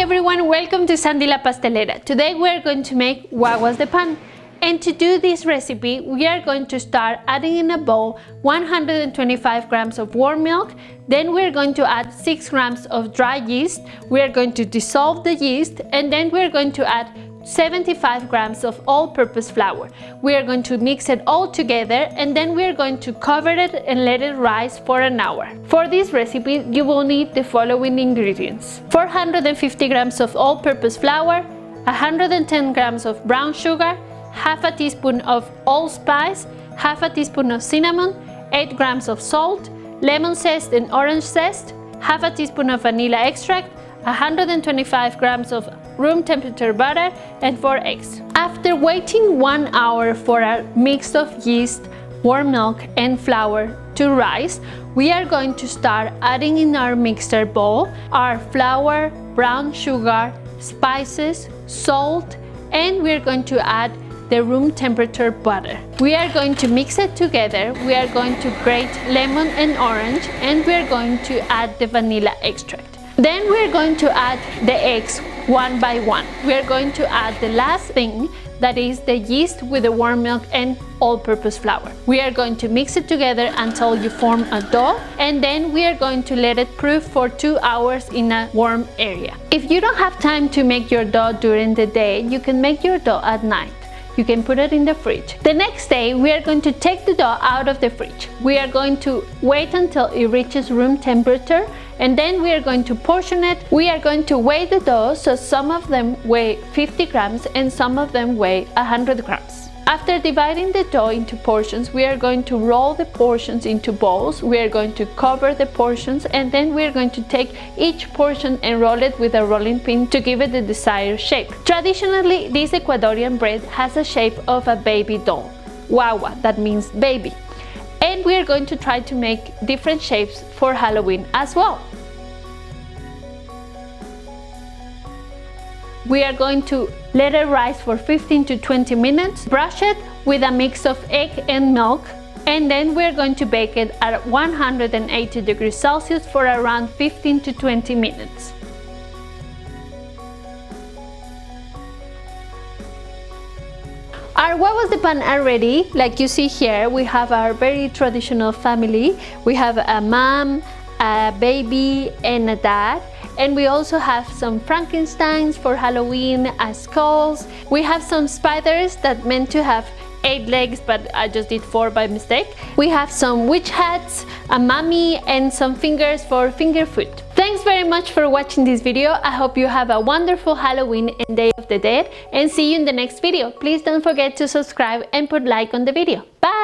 everyone, welcome to Sandy La Pastelera. Today we are going to make guaguas de pan. And to do this recipe, we are going to start adding in a bowl 125 grams of warm milk. Then we're going to add 6 grams of dry yeast. We are going to dissolve the yeast, and then we're going to add 75 grams of all-purpose flour. We are going to mix it all together, and then we are going to cover it and let it rise for an hour. For this recipe, you will need the following ingredients: 450 grams of all-purpose flour, 110 grams of brown sugar, half a teaspoon of allspice, half a teaspoon of cinnamon, 8 grams of salt, lemon zest and orange zest, half a teaspoon of vanilla extract, 125 grams of room temperature butter, and 4 eggs. After waiting 1 hour for our mix of yeast, warm milk and flour to rise, we are going to start adding in our mixer bowl our flour, brown sugar, spices, salt, and we're going to add the room temperature butter. We are going to mix it together. We are going to grate lemon and orange, and we are going to add the vanilla extract. Then we are going to add the eggs one by one. We are going to add the last thing, that is the yeast with the warm milk and all-purpose flour. We are going to mix it together until you form a dough, and then we are going to let it proof for 2 hours in a warm area. If you don't have time to make your dough during the day, you can make your dough at night. You can put it in the fridge. The next day, we are going to take the dough out of the fridge. We are going to wait until it reaches room temperature, and then we are going to portion it. We are going to weigh the dough, so some of them weigh 50 grams and some of them weigh 100 grams. After dividing the dough into portions, we are going to roll the portions into balls. We are going to cover the portions, and then we are going to take each portion and roll it with a rolling pin to give it the desired shape. Traditionally, this Ecuadorian bread has a shape of a baby doll, guagua, that means baby. And we are going to try to make different shapes for Halloween as well. We are going to let it rise for 15 to 20 minutes, brush it with a mix of egg and milk, and then we're going to bake it at 180 degrees Celsius for around 15 to 20 minutes. Our guaguas de pan are ready. Like you see here, we have our very traditional family. We have a mom, a baby, and a dad. And we also have some Frankensteins for Halloween as skulls. We have some spiders that meant to have 8 legs, but I just did 4 by mistake. We have some witch hats, a mummy, and some fingers for finger food. Thanks very much for watching this video. I hope you have a wonderful Halloween and Day of the Dead, and see you in the next video. Please don't forget to subscribe and put like on the video. Bye!